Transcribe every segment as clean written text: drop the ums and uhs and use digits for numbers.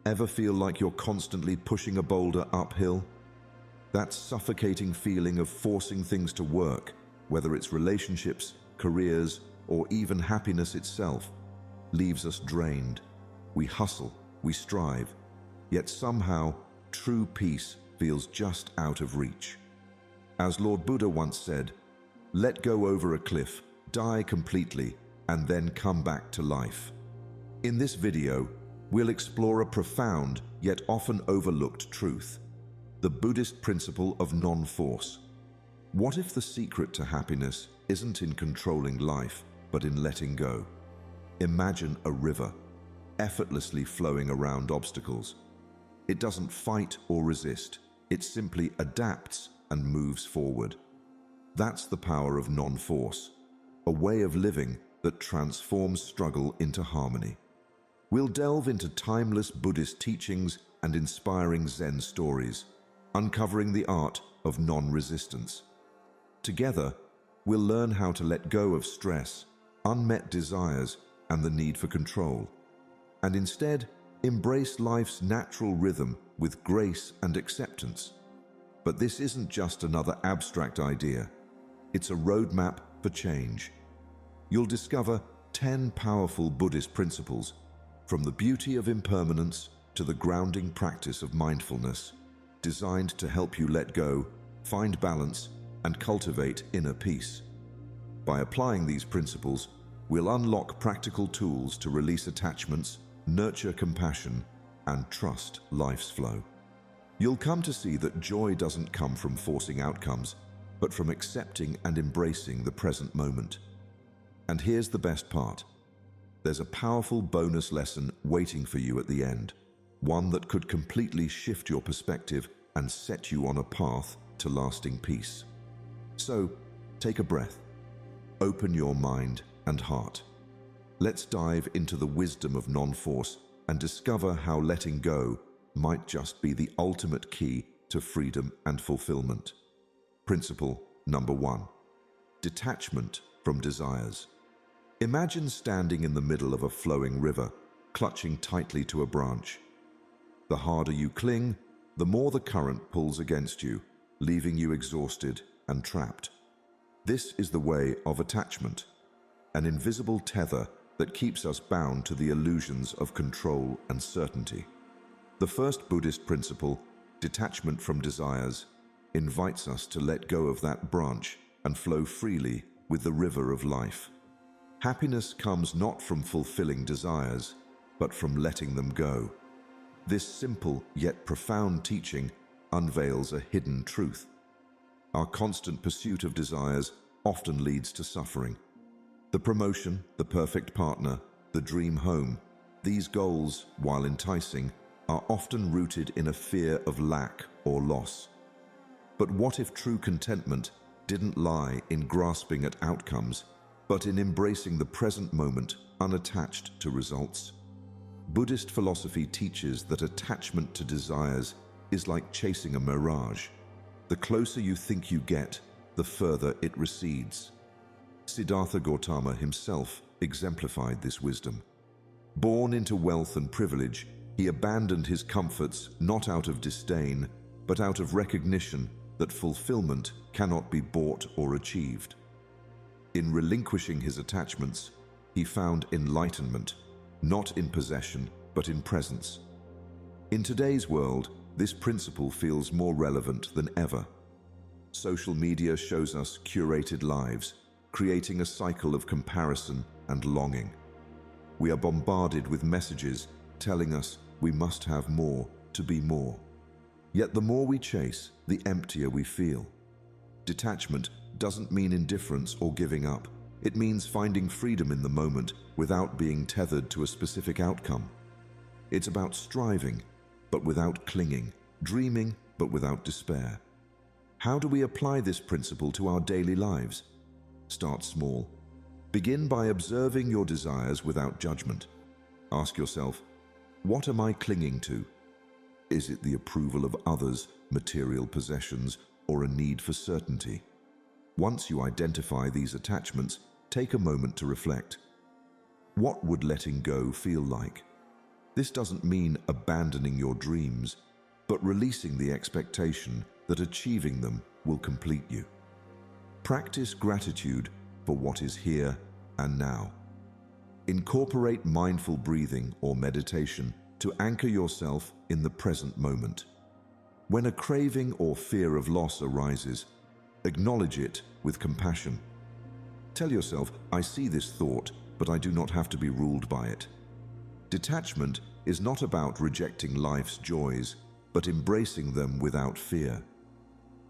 Ever feel like you're constantly pushing a boulder uphill? That suffocating feeling of forcing things to work, whether it's relationships, careers, or even happiness itself, leaves us drained. We hustle, we strive, yet somehow true peace feels just out of reach. As Lord Buddha once said, "Let go over a cliff, die completely, and then come back to life." In this video, we'll explore a profound yet often overlooked truth: the Buddhist principle of non-force. What if the secret to happiness isn't in controlling life, but in letting go? Imagine a river, effortlessly flowing around obstacles. It doesn't fight or resist, it simply adapts and moves forward. That's the power of non-force, a way of living that transforms struggle into harmony. We'll delve into timeless Buddhist teachings and inspiring Zen stories, uncovering the art of non-resistance. Together, we'll learn how to let go of stress, unmet desires, and the need for control, and instead embrace life's natural rhythm with grace and acceptance. But this isn't just another abstract idea. It's a roadmap for change. You'll discover 10 powerful Buddhist principles, from the beauty of impermanence to the grounding practice of mindfulness, designed to help you let go, find balance, and cultivate inner peace. By applying these principles, we'll unlock practical tools to release attachments, nurture compassion, and trust life's flow. You'll come to see that joy doesn't come from forcing outcomes, but from accepting and embracing the present moment. And here's the best part. There's a powerful bonus lesson waiting for you at the end, one that could completely shift your perspective and set you on a path to lasting peace. So, take a breath, open your mind and heart. Let's dive into the wisdom of non-force and discover how letting go might just be the ultimate key to freedom and fulfillment. Principle number 1: detachment from desires. Imagine standing in the middle of a flowing river, clutching tightly to a branch. The harder you cling, the more the current pulls against you, leaving you exhausted and trapped. This is the way of attachment, an invisible tether that keeps us bound to the illusions of control and certainty. The first Buddhist principle, detachment from desires, invites us to let go of that branch and flow freely with the river of life. Happiness comes not from fulfilling desires, but from letting them go. This simple yet profound teaching unveils a hidden truth. Our constant pursuit of desires often leads to suffering. The promotion, the perfect partner, the dream home, these goals, while enticing, are often rooted in a fear of lack or loss. But what if true contentment didn't lie in grasping at outcomes, but in embracing the present moment unattached to results? Buddhist philosophy teaches that attachment to desires is like chasing a mirage. The closer you think you get, the further it recedes. Siddhartha Gautama himself exemplified this wisdom. Born into wealth and privilege, he abandoned his comforts not out of disdain, but out of recognition that fulfillment cannot be bought or achieved. In relinquishing his attachments, he found enlightenment, not in possession, but in presence. In today's world, this principle feels more relevant than ever. Social media shows us curated lives, creating a cycle of comparison and longing. We are bombarded with messages telling us we must have more to be more. Yet the more we chase, the emptier we feel. Detachment doesn't mean indifference or giving up. It means finding freedom in the moment without being tethered to a specific outcome. It's about striving, but without clinging, dreaming, but without despair. How do we apply this principle to our daily lives? Start small. Begin by observing your desires without judgment. Ask yourself, what am I clinging to? Is it the approval of others, material possessions, or a need for certainty? Once you identify these attachments, take a moment to reflect. What would letting go feel like? This doesn't mean abandoning your dreams, but releasing the expectation that achieving them will complete you. Practice gratitude for what is here and now. Incorporate mindful breathing or meditation to anchor yourself in the present moment. When a craving or fear of loss arises, acknowledge it with compassion. Tell yourself, I see this thought, but I do not have to be ruled by it. Detachment is not about rejecting life's joys, but embracing them without fear.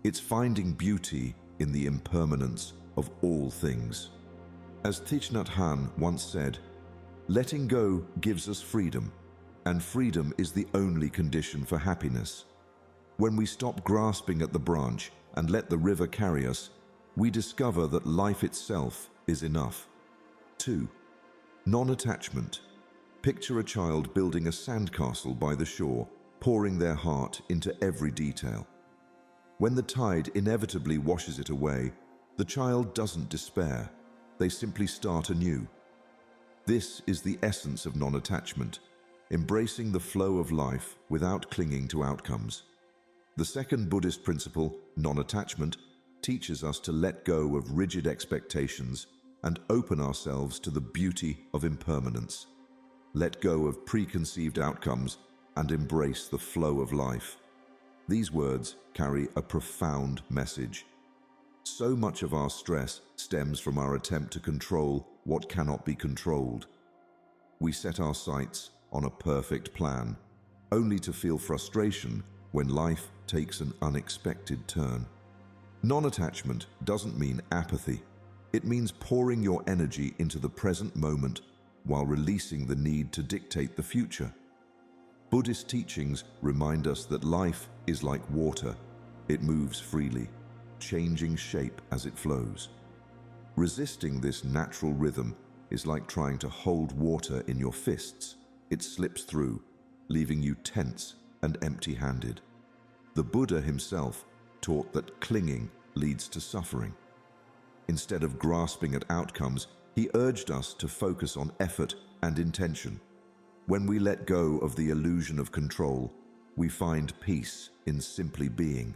It's finding beauty in the impermanence of all things. As Thich Nhat Hanh once said, letting go gives us freedom, and freedom is the only condition for happiness. When we stop grasping at the branch and let the river carry us, we discover that life itself is enough. 2. Non-attachment. Picture a child building a sandcastle by the shore, pouring their heart into every detail. When the tide inevitably washes it away, the child doesn't despair. They simply start anew. This is the essence of non-attachment, embracing the flow of life without clinging to outcomes. The second Buddhist principle, non-attachment, teaches us to let go of rigid expectations and open ourselves to the beauty of impermanence. Let go of preconceived outcomes and embrace the flow of life. These words carry a profound message. So much of our stress stems from our attempt to control what cannot be controlled. We set our sights on a perfect plan, only to feel frustration when life takes an unexpected turn. Non-attachment doesn't mean apathy. It means pouring your energy into the present moment while releasing the need to dictate the future. Buddhist teachings remind us that life is like water. It moves freely, changing shape as it flows. Resisting this natural rhythm is like trying to hold water in your fists. It slips through, leaving you tense and empty-handed. The Buddha himself taught that clinging leads to suffering. Instead of grasping at outcomes, he urged us to focus on effort and intention. When we let go of the illusion of control, we find peace in simply being.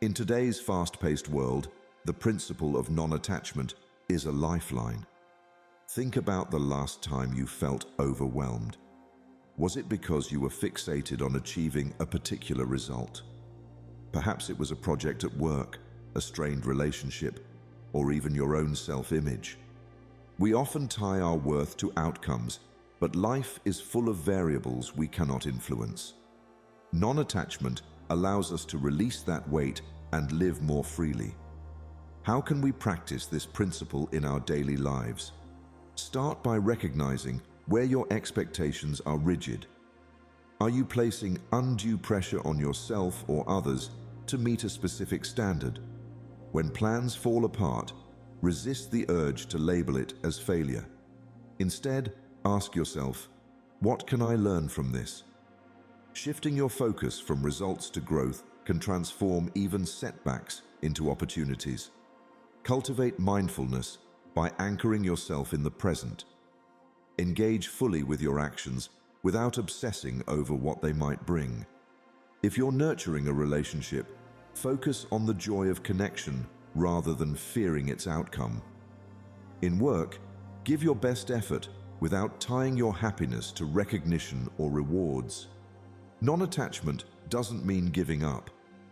In today's fast-paced world, the principle of non-attachment is a lifeline. Think about the last time you felt overwhelmed. Was it because you were fixated on achieving a particular result? Perhaps it was a project at work, a strained relationship, or even your own self-image. We often tie our worth to outcomes, but life is full of variables we cannot influence. Non-attachment allows us to release that weight and live more freely. How can we practice this principle in our daily lives? Start by recognizing where your expectations are rigid. Are you placing undue pressure on yourself or others to meet a specific standard? When plans fall apart, resist the urge to label it as failure. Instead, ask yourself, what can I learn from this? Shifting your focus from results to growth can transform even setbacks into opportunities. Cultivate mindfulness by anchoring yourself in the present. Engage fully with your actions without obsessing over what they might bring. If you're nurturing a relationship, focus on the joy of connection rather than fearing its outcome. In work, give your best effort without tying your happiness to recognition or rewards. Non-attachment doesn't mean giving up.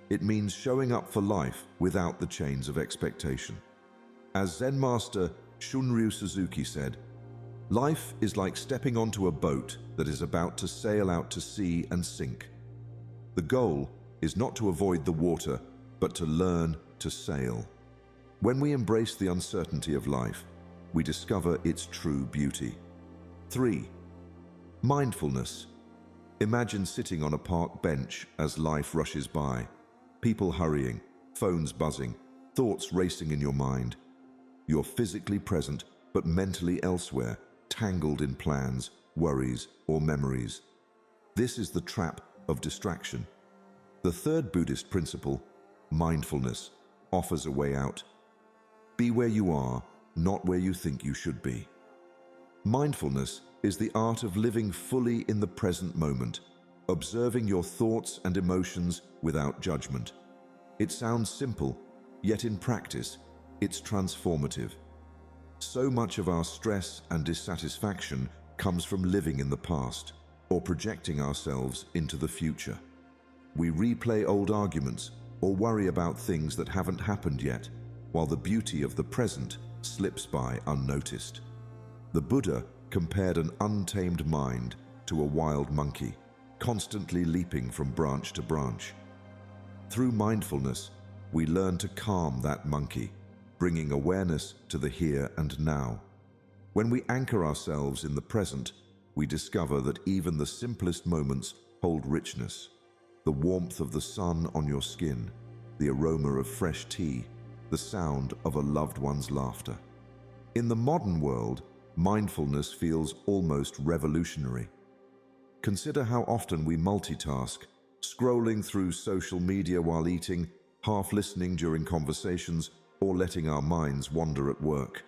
It means showing up for life without the chains of expectation. As Zen master Shunryu Suzuki said, life is like stepping onto a boat that is about to sail out to sea and sink. The goal is not to avoid the water, but to learn to sail. When we embrace the uncertainty of life, we discover its true beauty. 3. Mindfulness. Imagine sitting on a park bench as life rushes by. People hurrying, phones buzzing, thoughts racing in your mind. You're physically present, but mentally elsewhere, tangled in plans, worries, or memories. This is the trap of distraction. The third Buddhist principle, mindfulness, offers a way out. Be where you are, not where you think you should be. Mindfulness is the art of living fully in the present moment, observing your thoughts and emotions without judgment. It sounds simple, yet in practice, it's transformative. So much of our stress and dissatisfaction comes from living in the past or projecting ourselves into the future. We replay old arguments or worry about things that haven't happened yet, while the beauty of the present slips by unnoticed. The Buddha compared an untamed mind to a wild monkey, constantly leaping from branch to branch. Through mindfulness, we learn to calm that monkey, bringing awareness to the here and now. When we anchor ourselves in the present, we discover that even the simplest moments hold richness. The warmth of the sun on your skin, the aroma of fresh tea, the sound of a loved one's laughter. In the modern world, mindfulness feels almost revolutionary. Consider how often we multitask, scrolling through social media while eating, half listening during conversations, or letting our minds wander at work.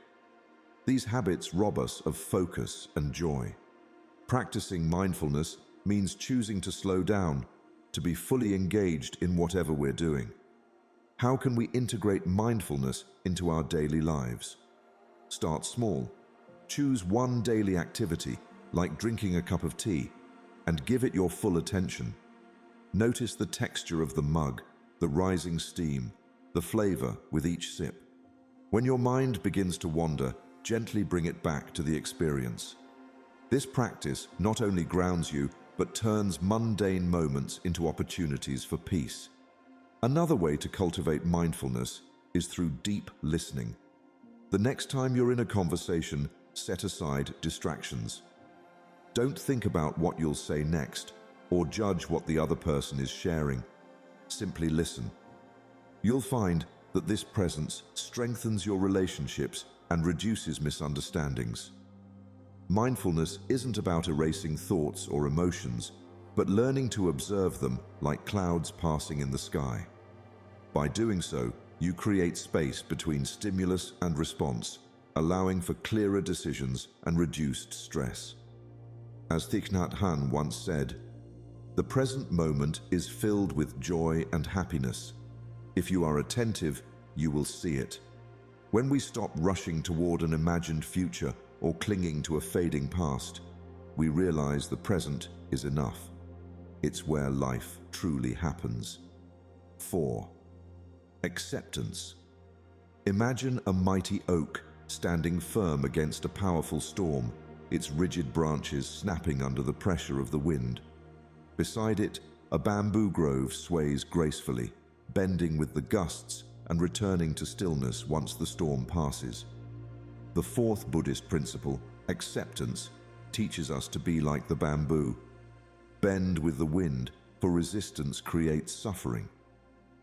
These habits rob us of focus and joy. Practicing mindfulness means choosing to slow down, to be fully engaged in whatever we're doing. How can we integrate mindfulness into our daily lives? Start small. Choose one daily activity, like drinking a cup of tea, and give it your full attention. Notice the texture of the mug, the rising steam, the flavor with each sip. When your mind begins to wander, gently bring it back to the experience. This practice not only grounds you, but turns mundane moments into opportunities for peace. Another way to cultivate mindfulness is through deep listening. The next time you're in a conversation, set aside distractions. Don't think about what you'll say next or judge what the other person is sharing. Simply listen. You'll find that this presence strengthens your relationships and reduces misunderstandings. Mindfulness isn't about erasing thoughts or emotions, but learning to observe them like clouds passing in the sky. By doing so, you create space between stimulus and response, allowing for clearer decisions and reduced stress. As Thich Nhat Hanh once said, "The present moment is filled with joy and happiness. If you are attentive, you will see it." When we stop rushing toward an imagined future or clinging to a fading past, we realize the present is enough. It's where life truly happens. 4. Acceptance. Imagine a mighty oak standing firm against a powerful storm, its rigid branches snapping under the pressure of the wind. Beside it, a bamboo grove sways gracefully, bending with the gusts and returning to stillness once the storm passes. The fourth Buddhist principle, acceptance, teaches us to be like the bamboo. Bend with the wind, for resistance creates suffering.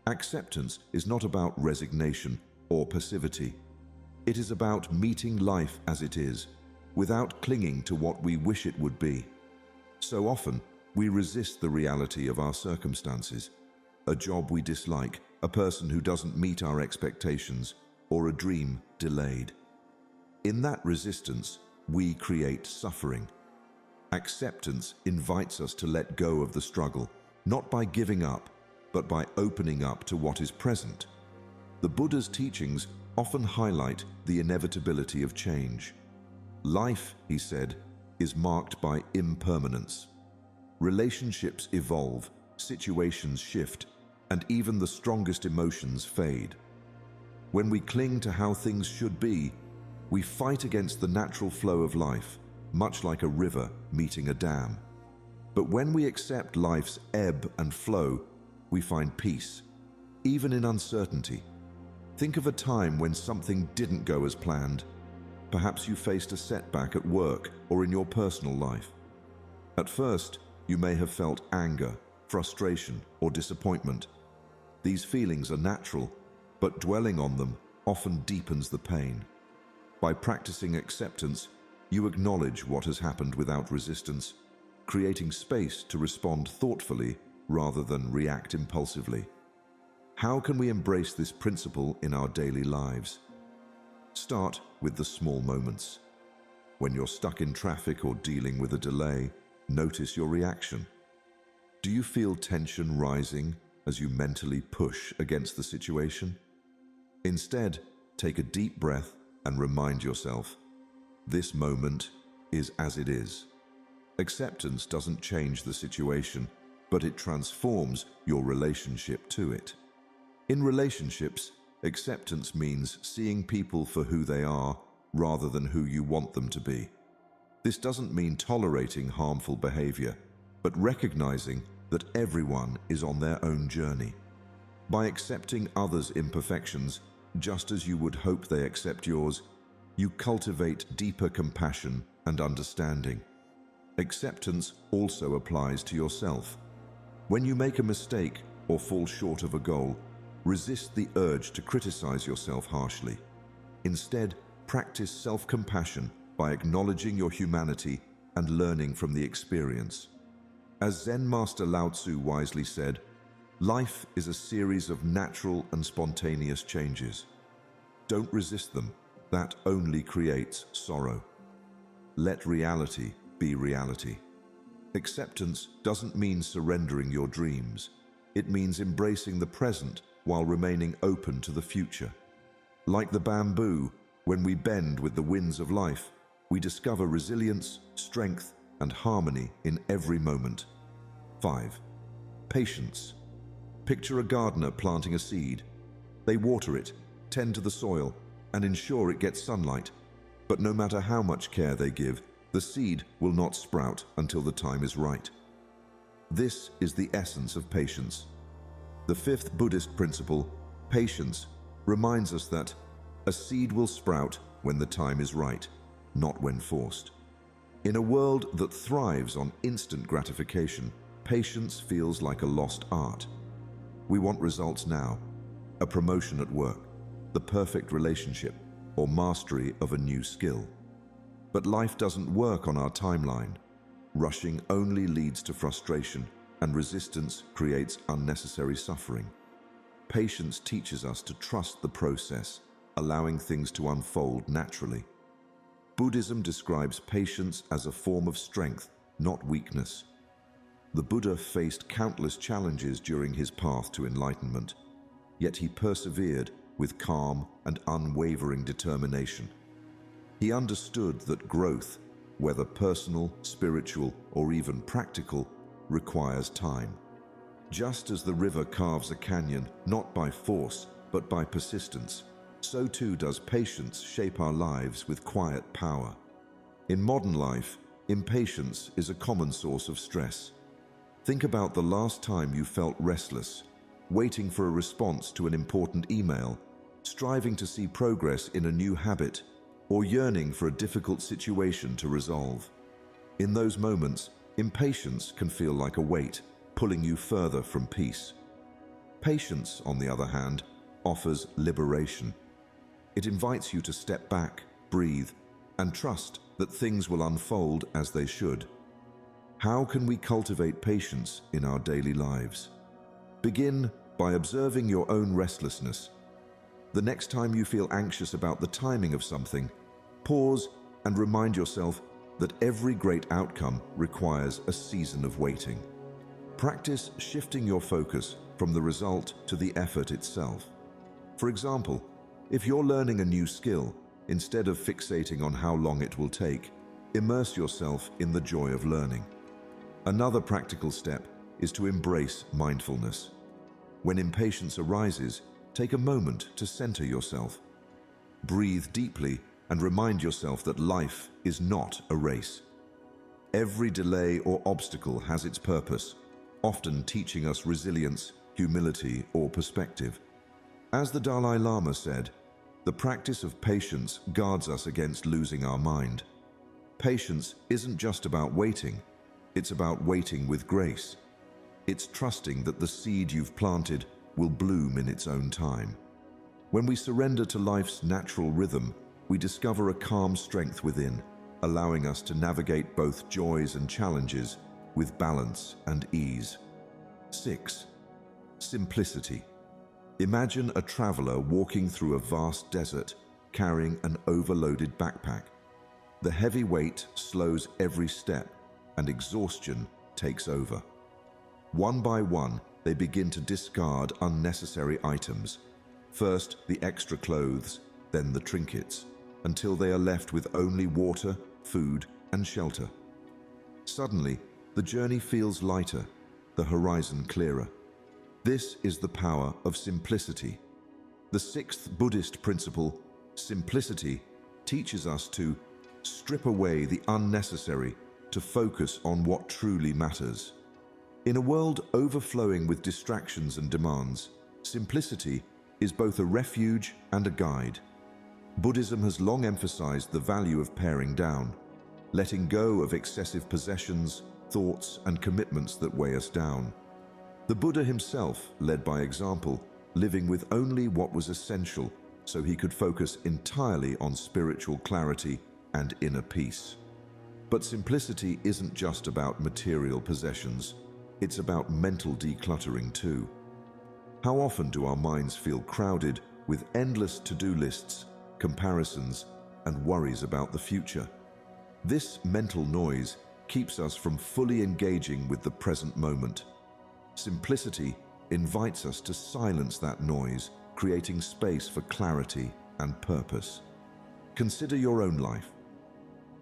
Acceptance is not about resignation or passivity. It is about meeting life as it is, without clinging to what we wish it would be. So often, we resist the reality of our circumstances. A job we dislike, a person who doesn't meet our expectations, or a dream delayed. In that resistance, we create suffering. Acceptance invites us to let go of the struggle, not by giving up, but by opening up to what is present. The Buddha's teachings often highlight the inevitability of change. Life, he said, is marked by impermanence. Relationships evolve, situations shift, and even the strongest emotions fade. When we cling to how things should be, we fight against the natural flow of life, much like a river meeting a dam. But when we accept life's ebb and flow, we find peace, even in uncertainty. Think of a time when something didn't go as planned. Perhaps you faced a setback at work or in your personal life. At first, you may have felt anger, frustration, or disappointment. These feelings are natural, but dwelling on them often deepens the pain. By practicing acceptance, you acknowledge what has happened without resistance, creating space to respond thoughtfully rather than react impulsively. How can we embrace this principle in our daily lives? Start with the small moments. When you're stuck in traffic or dealing with a delay, notice your reaction. Do you feel tension rising as you mentally push against the situation? Instead, take a deep breath and remind yourself, this moment is as it is. Acceptance doesn't change the situation, but it transforms your relationship to it. In relationships, acceptance means seeing people for who they are rather than who you want them to be. This doesn't mean tolerating harmful behavior, but recognizing that everyone is on their own journey. By accepting others' imperfections, just as you would hope they accept yours, you cultivate deeper compassion and understanding. Acceptance also applies to yourself. When you make a mistake or fall short of a goal, resist the urge to criticize yourself harshly. Instead, practice self-compassion by acknowledging your humanity and learning from the experience. As Zen Master Lao Tzu wisely said, life is a series of natural and spontaneous changes. Don't resist them. That only creates sorrow. Let reality be reality. Acceptance doesn't mean surrendering your dreams. It means embracing the present while remaining open to the future. Like the bamboo, when we bend with the winds of life, we discover resilience, strength, and harmony in every moment. 5. Patience. Picture a gardener planting a seed. They water it, tend to the soil, and ensure it gets sunlight. But no matter how much care they give, the seed will not sprout until the time is right. This is the essence of patience. The fifth Buddhist principle, patience, reminds us that a seed will sprout when the time is right, not when forced. In a world that thrives on instant gratification, patience feels like a lost art. We want results now, a promotion at work, the perfect relationship, or mastery of a new skill. But life doesn't work on our timeline. Rushing only leads to frustration, and resistance creates unnecessary suffering. Patience teaches us to trust the process, allowing things to unfold naturally. Buddhism describes patience as a form of strength, not weakness. The Buddha faced countless challenges during his path to enlightenment, yet he persevered with calm and unwavering determination. He understood that growth, whether personal, spiritual, or even practical, requires time. Just as the river carves a canyon not by force but by persistence, so too does patience shape our lives with quiet power. In modern life, impatience is a common source of stress. Think about the last time you felt restless, waiting for a response to an important email, striving to see progress in a new habit, or yearning for a difficult situation to resolve. In those moments, impatience can feel like a weight, pulling you further from peace. Patience, on the other hand, offers liberation. It invites you to step back, breathe, and trust that things will unfold as they should. How can we cultivate patience in our daily lives? Begin by observing your own restlessness. The next time you feel anxious about the timing of something, pause and remind yourself that every great outcome requires a season of waiting. Practice shifting your focus from the result to the effort itself. For example, if you're learning a new skill, instead of fixating on how long it will take, immerse yourself in the joy of learning. Another practical step is to embrace mindfulness. When impatience arises, take a moment to center yourself. Breathe deeply and remind yourself that life is not a race. Every delay or obstacle has its purpose, often teaching us resilience, humility, or perspective. As the Dalai Lama said, the practice of patience guards us against losing our mind. Patience isn't just about waiting, it's about waiting with grace. It's trusting that the seed you've planted will bloom in its own time. When we surrender to life's natural rhythm, we discover a calm strength within, allowing us to navigate both joys and challenges with balance and ease. 6. Simplicity. Imagine a traveler walking through a vast desert, carrying an overloaded backpack. The heavy weight slows every step, and exhaustion takes over. One by one, they begin to discard unnecessary items. First, the extra clothes, then the trinkets, until they are left with only water, food, and shelter. Suddenly, the journey feels lighter, the horizon clearer. This is the power of simplicity. The sixth Buddhist principle, simplicity, teaches us to strip away the unnecessary to focus on what truly matters. In a world overflowing with distractions and demands, simplicity is both a refuge and a guide. Buddhism has long emphasized the value of paring down, letting go of excessive possessions, thoughts, and commitments that weigh us down. The Buddha himself led by example, living with only what was essential so he could focus entirely on spiritual clarity and inner peace. But simplicity isn't just about material possessions, it's about mental decluttering too. How often do our minds feel crowded with endless to-do lists, comparisons, and worries about the future? This mental noise keeps us from fully engaging with the present moment. Simplicity invites us to silence that noise, creating space for clarity and purpose. Consider your own life.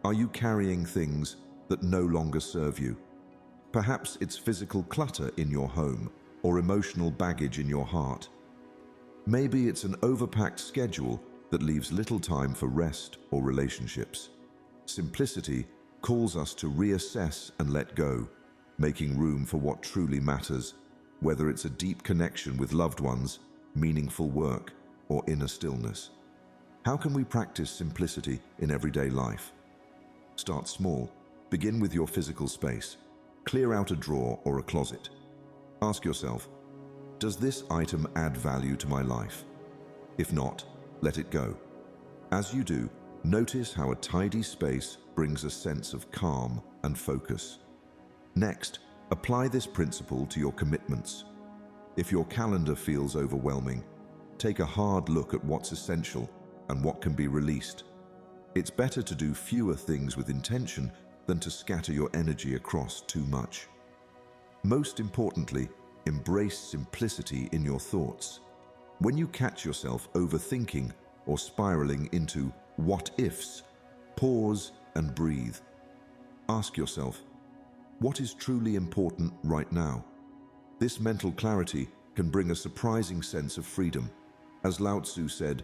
Are you carrying things that no longer serve you? Perhaps it's physical clutter in your home or emotional baggage in your heart. Maybe it's an overpacked schedule that leaves little time for rest or relationships. Simplicity calls us to reassess and let go, making room for what truly matters, whether it's a deep connection with loved ones, meaningful work, or inner stillness. How can we practice simplicity in everyday life? Start small. Begin with your physical space. Clear out a drawer or a closet. Ask yourself, does this item add value to my life? If not, let it go. As you do, notice how a tidy space brings a sense of calm and focus. Next, apply this principle to your commitments. If your calendar feels overwhelming, take a hard look at what's essential and what can be released. It's better to do fewer things with intention than to scatter your energy across too much. Most importantly, embrace simplicity in your thoughts. When you catch yourself overthinking or spiraling into what-ifs, pause and breathe. Ask yourself, what is truly important right now? This mental clarity can bring a surprising sense of freedom. As Lao Tzu said,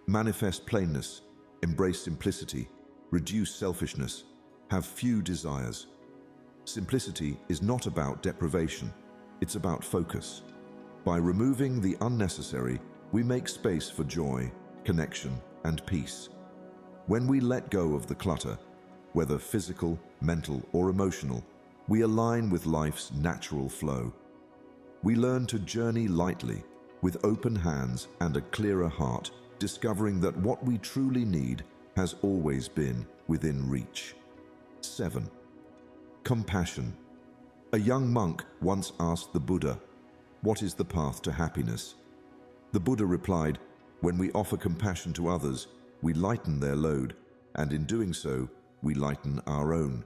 manifest plainness, embrace simplicity, reduce selfishness, have few desires. Simplicity is not about deprivation, it's about focus. By removing the unnecessary, we make space for joy, connection, and peace. When we let go of the clutter, whether physical, mental, or emotional, we align with life's natural flow. We learn to journey lightly, with open hands and a clearer heart, discovering that what we truly need has always been within reach. 7. Compassion. A young monk once asked the Buddha, "What is the path to happiness?" The Buddha replied, "When we offer compassion to others, we lighten their load, and in doing so, we lighten our own."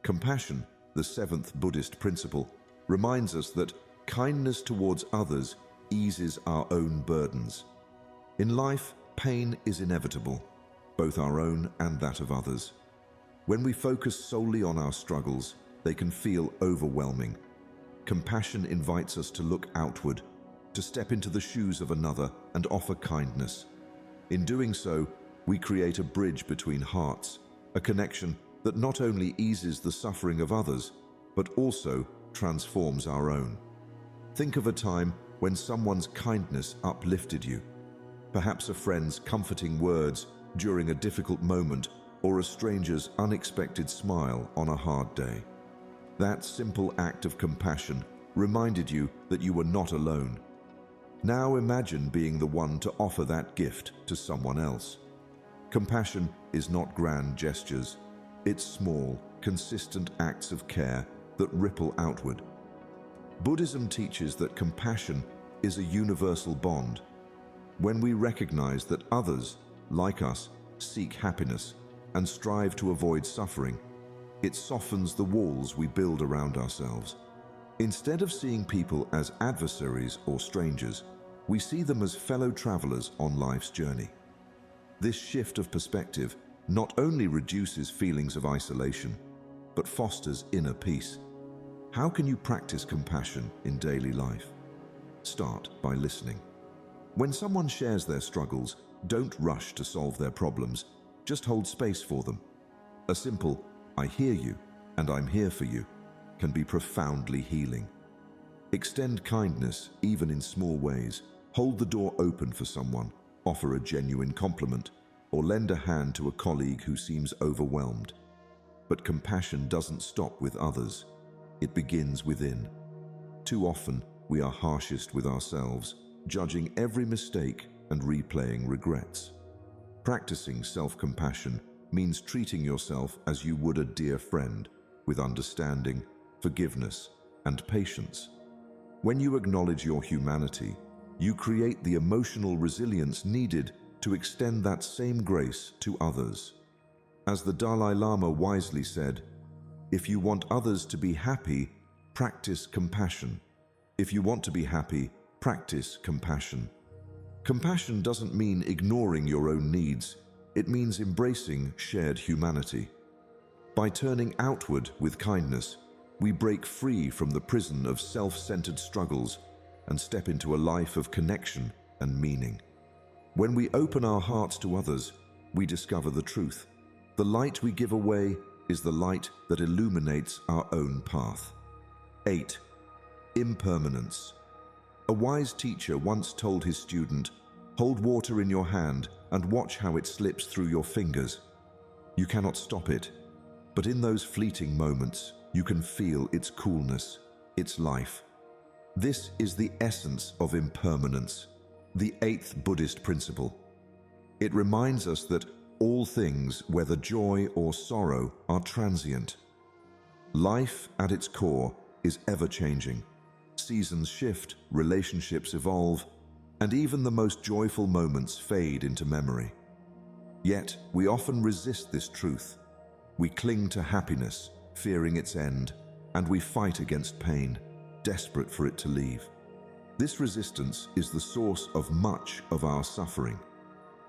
Compassion, the seventh Buddhist principle, reminds us that kindness towards others eases our own burdens. In life, pain is inevitable, both our own and that of others. When we focus solely on our struggles, they can feel overwhelming. Compassion invites us to look outward, to step into the shoes of another and offer kindness. In doing so, we create a bridge between hearts, a connection that not only eases the suffering of others, but also transforms our own. Think of a time when someone's kindness uplifted you. Perhaps a friend's comforting words during a difficult moment, or a stranger's unexpected smile on a hard day. That simple act of compassion reminded you that you were not alone. Now imagine being the one to offer that gift to someone else. Compassion is not grand gestures. It's small, consistent acts of care that ripple outward. Buddhism teaches that compassion is a universal bond. When we recognize that others, like us, seek happiness, and strive to avoid suffering, it softens the walls we build around ourselves. Instead of seeing people as adversaries or strangers, we see them as fellow travelers on life's journey. This shift of perspective not only reduces feelings of isolation, but fosters inner peace. How can you practice compassion in daily life? Start by listening. When someone shares their struggles, don't rush to solve their problems, just hold space for them. A simple, "I hear you and I'm here for you," can be profoundly healing. Extend kindness even in small ways. Hold the door open for someone, offer a genuine compliment, or lend a hand to a colleague who seems overwhelmed. But compassion doesn't stop with others. It begins within. Too often, we are harshest with ourselves, judging every mistake and replaying regrets. Practicing self-compassion means treating yourself as you would a dear friend, with understanding, forgiveness, and patience. When you acknowledge your humanity, you create the emotional resilience needed to extend that same grace to others. As the Dalai Lama wisely said, "If you want others to be happy, practice compassion. If you want to be happy, practice compassion." Compassion doesn't mean ignoring your own needs. It means embracing shared humanity. By turning outward with kindness, we break free from the prison of self-centered struggles and step into a life of connection and meaning. When we open our hearts to others, we discover the truth. The light we give away is the light that illuminates our own path. 8. Impermanence. A wise teacher once told his student, "Hold water in your hand and watch how it slips through your fingers. You cannot stop it, but in those fleeting moments, you can feel its coolness, its life." This is the essence of impermanence, the 8th Buddhist principle. It reminds us that all things, whether joy or sorrow, are transient. Life, at its core, is ever-changing. Seasons shift, relationships evolve, and even the most joyful moments fade into memory. Yet, we often resist this truth. We cling to happiness, fearing its end, and we fight against pain, desperate for it to leave. This resistance is the source of much of our suffering.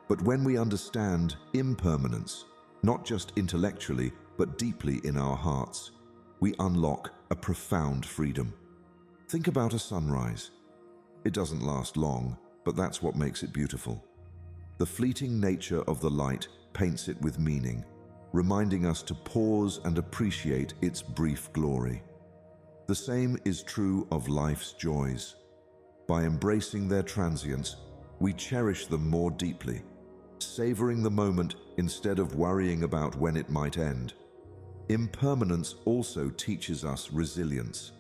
But when we understand impermanence, not just intellectually, but deeply in our hearts, we unlock a profound freedom. Think about a sunrise. It doesn't last long, but that's what makes it beautiful. The fleeting nature of the light paints it with meaning, reminding us to pause and appreciate its brief glory. The same is true of life's joys. By embracing their transience, we cherish them more deeply, savoring the moment instead of worrying about when it might end. Impermanence also teaches us resilience.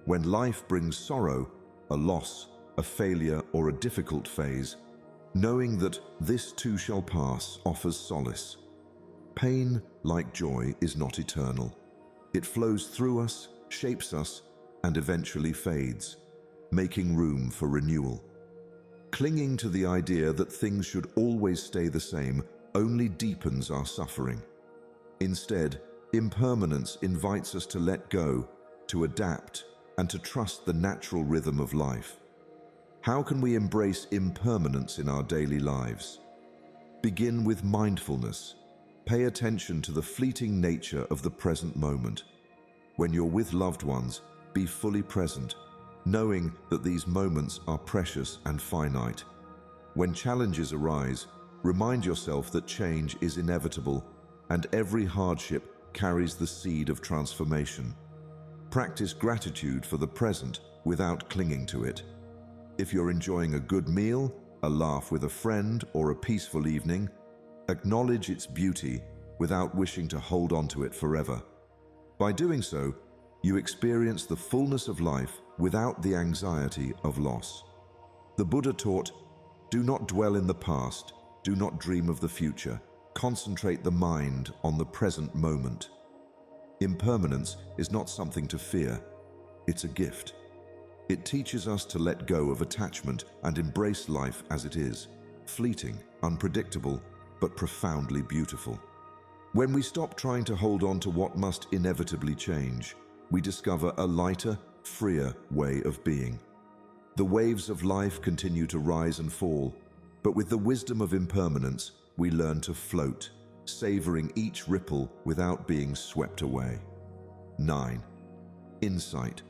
When life brings sorrow, a loss, a failure, or a difficult phase, knowing that this too shall pass offers solace. Pain, like joy, is not eternal. It flows through us, shapes us, and eventually fades, making room for renewal. Clinging to the idea that things should always stay the same only deepens our suffering. Instead, impermanence invites us to let go, to adapt, and to trust the natural rhythm of life. How can we embrace impermanence in our daily lives? Begin with mindfulness. Pay attention to the fleeting nature of the present moment. When you're with loved ones, be fully present, knowing that these moments are precious and finite. When challenges arise, remind yourself that change is inevitable and every hardship carries the seed of transformation. Practice gratitude for the present without clinging to it. If you're enjoying a good meal, a laugh with a friend, or a peaceful evening, acknowledge its beauty without wishing to hold on to it forever. By doing so, you experience the fullness of life without the anxiety of loss. The Buddha taught, "Do not dwell in the past, do not dream of the future, concentrate the mind on the present moment." Impermanence is not something to fear, it's a gift. It teaches us to let go of attachment and embrace life as it is, fleeting, unpredictable, but profoundly beautiful. When we stop trying to hold on to what must inevitably change, we discover a lighter, freer way of being. The waves of life continue to rise and fall, but with the wisdom of impermanence, we learn to float, savoring each ripple without being swept away. 9. Insight.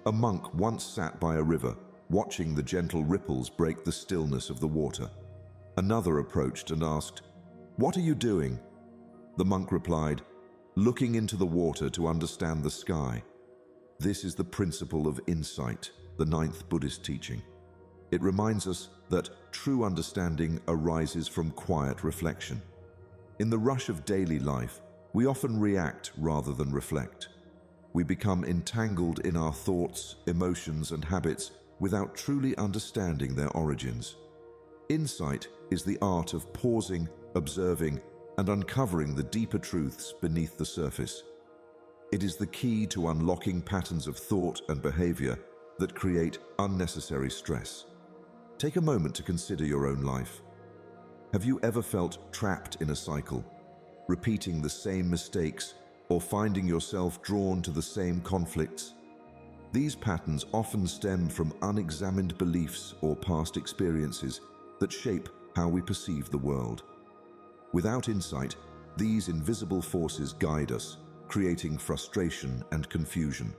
A monk once sat by a river, watching the gentle ripples break the stillness of the water. Another approached and asked, "What are you doing?" The monk replied, "Looking into the water to understand the sky." This is the principle of insight, the 9th Buddhist teaching. It reminds us that true understanding arises from quiet reflection. In the rush of daily life, we often react rather than reflect. We become entangled in our thoughts, emotions, and habits without truly understanding their origins. Insight is the art of pausing, observing, and uncovering the deeper truths beneath the surface. It is the key to unlocking patterns of thought and behavior that create unnecessary stress. Take a moment to consider your own life. Have you ever felt trapped in a cycle, repeating the same mistakes or finding yourself drawn to the same conflicts? These patterns often stem from unexamined beliefs or past experiences that shape how we perceive the world. Without insight, these invisible forces guide us, creating frustration and confusion.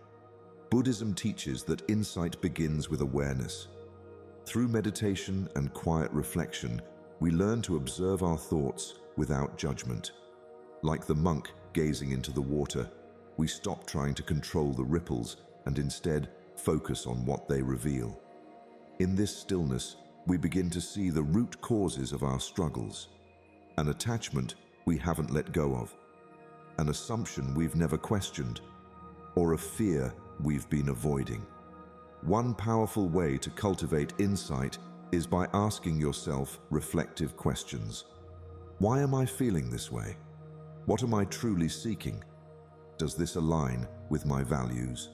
Buddhism teaches that insight begins with awareness. Through meditation and quiet reflection, we learn to observe our thoughts without judgment. Like the monk gazing into the water, we stop trying to control the ripples and instead focus on what they reveal. In this stillness, we begin to see the root causes of our struggles. An attachment we haven't let go of, an assumption we've never questioned, or a fear we've been avoiding. One powerful way to cultivate insight is by asking yourself reflective questions. Why am I feeling this way? What am I truly seeking? Does this align with my values?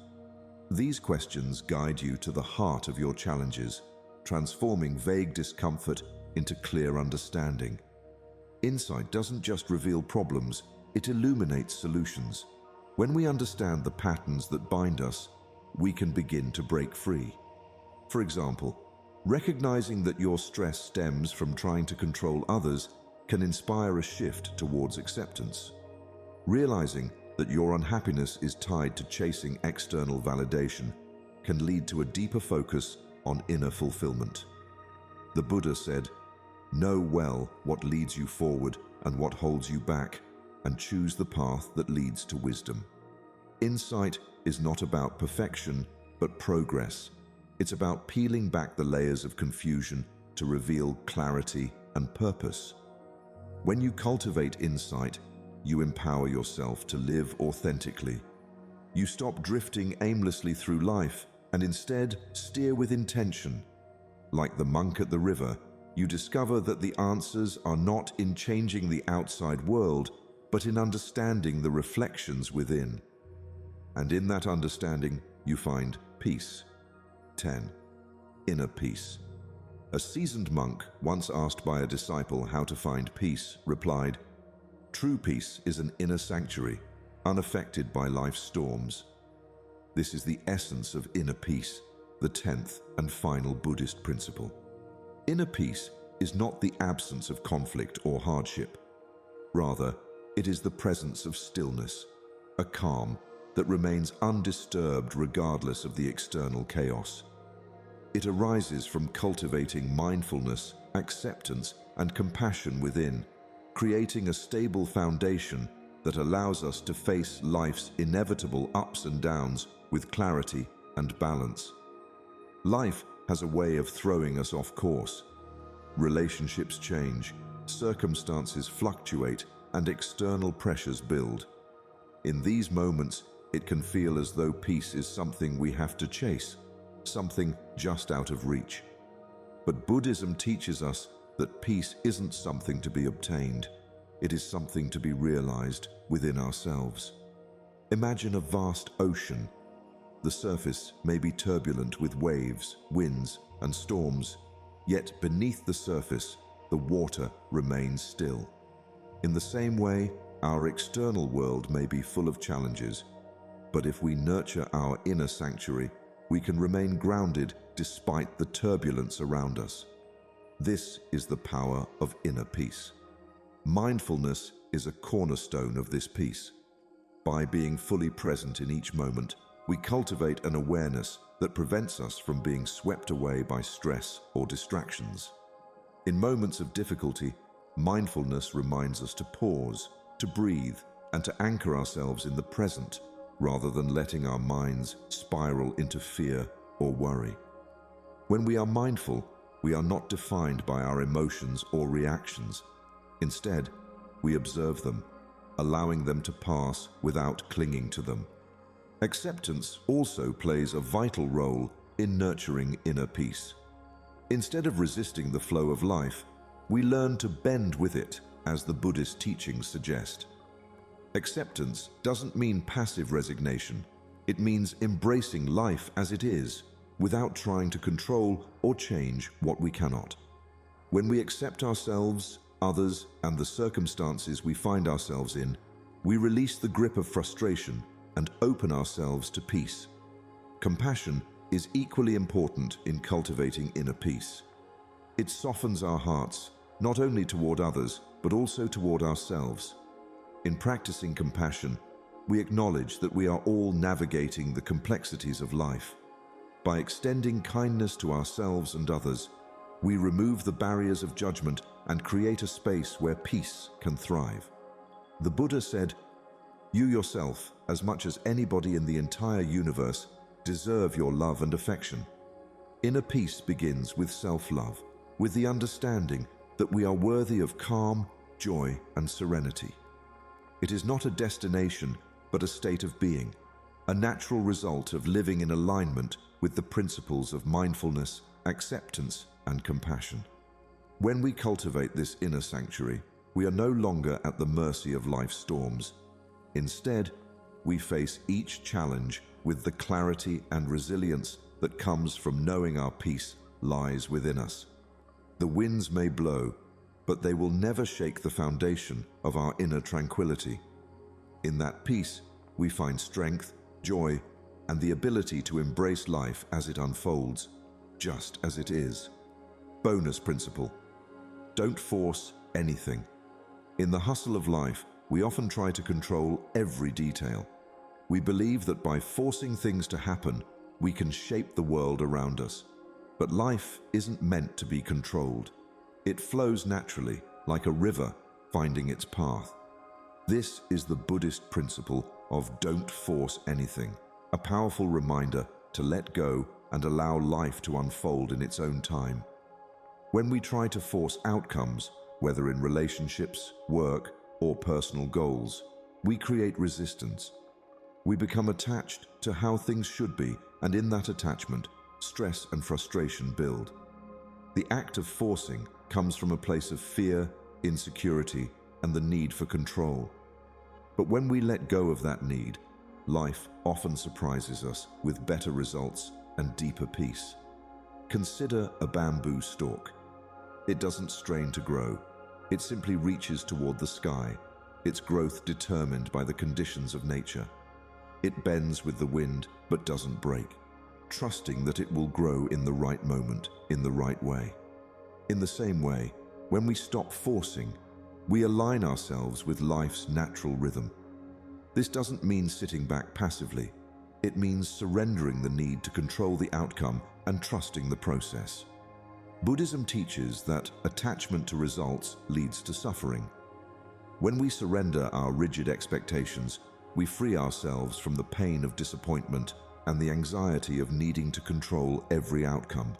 These questions guide you to the heart of your challenges, transforming vague discomfort into clear understanding. Insight doesn't just reveal problems, it illuminates solutions. When we understand the patterns that bind us, we can begin to break free. For example, recognizing that your stress stems from trying to control others can inspire a shift towards acceptance. Realizing that your unhappiness is tied to chasing external validation can lead to a deeper focus on inner fulfillment. The Buddha said, "Know well what leads you forward and what holds you back, and choose the path that leads to wisdom." Insight is not about perfection, but progress. It's about peeling back the layers of confusion to reveal clarity and purpose. When you cultivate insight, you empower yourself to live authentically. You stop drifting aimlessly through life and instead steer with intention. Like the monk at the river, you discover that the answers are not in changing the outside world, but in understanding the reflections within. And in that understanding, you find peace. 10. Inner peace. A seasoned monk, once asked by a disciple how to find peace, replied, "True peace is an inner sanctuary, unaffected by life's storms." This is the essence of inner peace, the 10th and final Buddhist principle. Inner peace is not the absence of conflict or hardship. Rather, it is the presence of stillness, a calm that remains undisturbed regardless of the external chaos. It arises from cultivating mindfulness, acceptance, and compassion within, creating a stable foundation that allows us to face life's inevitable ups and downs with clarity and balance. Life has a way of throwing us off course. Relationships change, circumstances fluctuate, and external pressures build. In these moments, it can feel as though peace is something we have to chase, something just out of reach. But Buddhism teaches us that peace isn't something to be obtained. It is something to be realized within ourselves. Imagine a vast ocean. The surface may be turbulent with waves, winds, and storms, yet beneath the surface, the water remains still. In the same way, Our external world may be full of challenges, but if we nurture our inner sanctuary, we can remain grounded despite the turbulence around us. This is the power of inner peace. Mindfulness is a cornerstone of this peace. By being fully present in each moment, we cultivate an awareness that prevents us from being swept away by stress or distractions. In moments of difficulty, mindfulness reminds us to pause, to breathe, and to anchor ourselves in the present, rather than letting our minds spiral into fear or worry. When we are mindful, we are not defined by our emotions or reactions. Instead, we observe them, allowing them to pass without clinging to them. Acceptance also plays a vital role in nurturing inner peace. Instead of resisting the flow of life, we learn to bend with it, as the Buddhist teachings suggest. Acceptance doesn't mean passive resignation. It means embracing life as it is, without trying to control or change what we cannot. When we accept ourselves, others, and the circumstances we find ourselves in, we release the grip of frustration and open ourselves to peace. Compassion is equally important in cultivating inner peace. It softens our hearts, not only toward others, but also toward ourselves. In practicing compassion, we acknowledge that we are all navigating the complexities of life. By extending kindness to ourselves and others, we remove the barriers of judgment and create a space where peace can thrive. The Buddha said, "You yourself, as much as anybody in the entire universe, deserve your love and affection." Inner peace begins with self-love, with the understanding that we are worthy of calm, joy, and serenity. It is not a destination, but a state of being, a natural result of living in alignment with the principles of mindfulness, acceptance, and compassion. When we cultivate this inner sanctuary, we are no longer at the mercy of life's storms. Instead, we face each challenge with the clarity and resilience that comes from knowing our peace lies within us. The winds may blow, but they will never shake the foundation of our inner tranquility. In that peace, we find strength, joy, and the ability to embrace life as it unfolds, just as it is. Bonus principle: don't force anything. In the hustle of life, we often try to control every detail. We believe that by forcing things to happen, we can shape the world around us. But life isn't meant to be controlled. It flows naturally, like a river finding its path. This is the Buddhist principle of don't force anything, a powerful reminder to let go and allow life to unfold in its own time. When we try to force outcomes, whether in relationships, work, or personal goals, we create resistance. We become attached to how things should be, and in that attachment, stress and frustration build. The act of forcing comes from a place of fear, insecurity, and the need for control. But when we let go of that need, life often surprises us with better results and deeper peace. Consider a bamboo stalk. It doesn't strain to grow. It simply reaches toward the sky, its growth determined by the conditions of nature. It bends with the wind but doesn't break, trusting that it will grow in the right moment, in the right way. In the same way, when we stop forcing, we align ourselves with life's natural rhythm. This doesn't mean sitting back passively. It means surrendering the need to control the outcome and trusting the process. Buddhism teaches that attachment to results leads to suffering. When we surrender our rigid expectations, we free ourselves from the pain of disappointment and the anxiety of needing to control every outcome.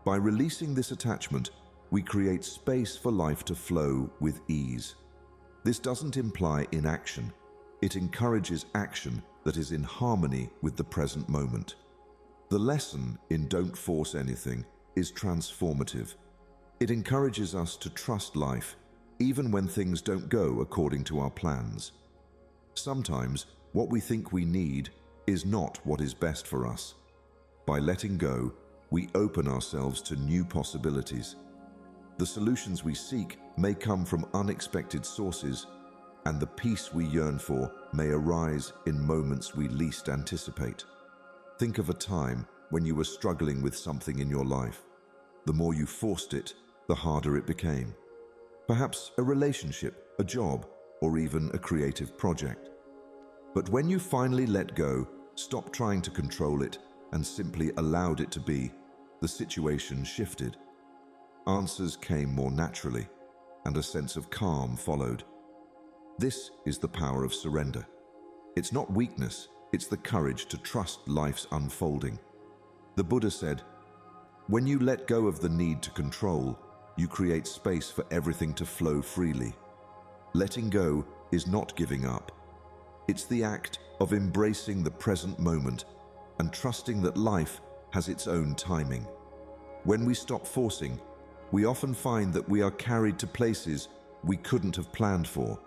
By releasing this attachment, we create space for life to flow with ease. This doesn't imply inaction. It encourages action that is in harmony with the present moment. The lesson in Don't Force Anything is transformative. It encourages us to trust life, even when things don't go according to our plans. Sometimes, what we think we need is not what is best for us. By letting go, we open ourselves to new possibilities. The solutions we seek may come from unexpected sources, and the peace we yearn for may arise in moments we least anticipate. Think of a time when you were struggling with something in your life. The more you forced it, the harder it became. Perhaps a relationship, a job, or even a creative project. But when you finally let go, stopped trying to control it, and simply allowed it to be, the situation shifted. Answers came more naturally, and a sense of calm followed. This is the power of surrender. It's not weakness, it's the courage to trust life's unfolding. The Buddha said, "When you let go of the need to control, you create space for everything to flow freely." Letting go is not giving up. It's the act of embracing the present moment and trusting that life has its own timing. When we stop forcing, we often find that we are carried to places we couldn't have planned for,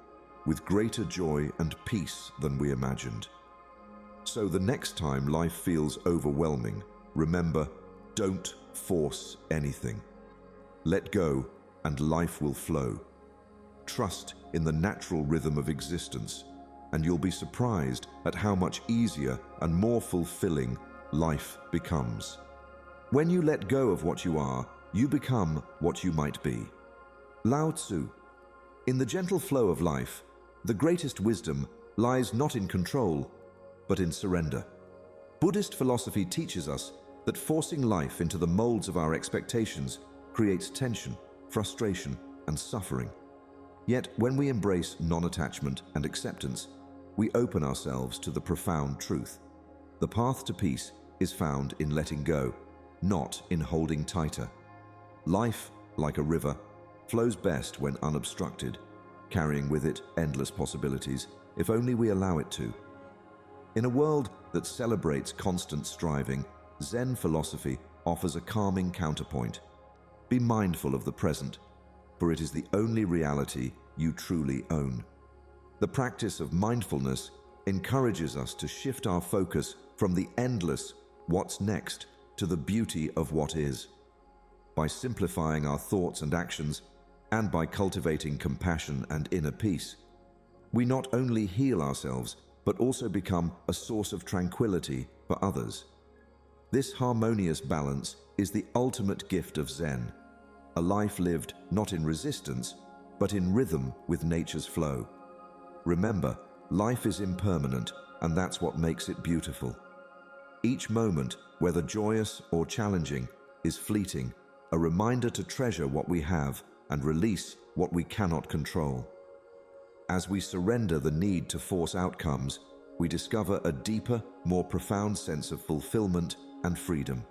with greater joy and peace than we imagined. So the next time life feels overwhelming, remember, don't force anything. Let go and life will flow. Trust in the natural rhythm of existence, and you'll be surprised at how much easier and more fulfilling life becomes. When you let go of what you are, you become what you might be. Lao Tzu. In the gentle flow of life, the greatest wisdom lies not in control, but in surrender. Buddhist philosophy teaches us that forcing life into the molds of our expectations creates tension, frustration, and suffering. Yet when we embrace non-attachment and acceptance, we open ourselves to the profound truth. The path to peace is found in letting go, not in holding tighter. Life, like a river, flows best when unobstructed, carrying with it endless possibilities, if only we allow it to. In a world that celebrates constant striving, Zen philosophy offers a calming counterpoint. Be mindful of the present, for it is the only reality you truly own. The practice of mindfulness encourages us to shift our focus from the endless "what's next" to the beauty of what is. By simplifying our thoughts and actions, and by cultivating compassion and inner peace, we not only heal ourselves, but also become a source of tranquility for others. This harmonious balance is the ultimate gift of Zen, a life lived not in resistance, but in rhythm with nature's flow. Remember, life is impermanent, and that's what makes it beautiful. Each moment, whether joyous or challenging, is fleeting, a reminder to treasure what we have and release what we cannot control. As we surrender the need to force outcomes, we discover a deeper, more profound sense of fulfillment and freedom.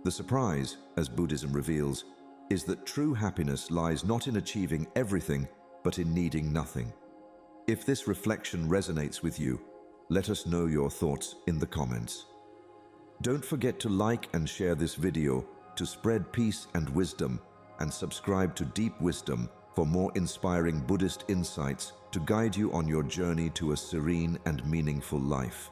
The surprise, as Buddhism reveals, is that true happiness lies not in achieving everything, but in needing nothing. If this reflection resonates with you, let us know your thoughts in the comments. Don't forget to like and share this video to spread peace and wisdom, and subscribe to Deep Wisdom for more inspiring Buddhist insights to guide you on your journey to a serene and meaningful life.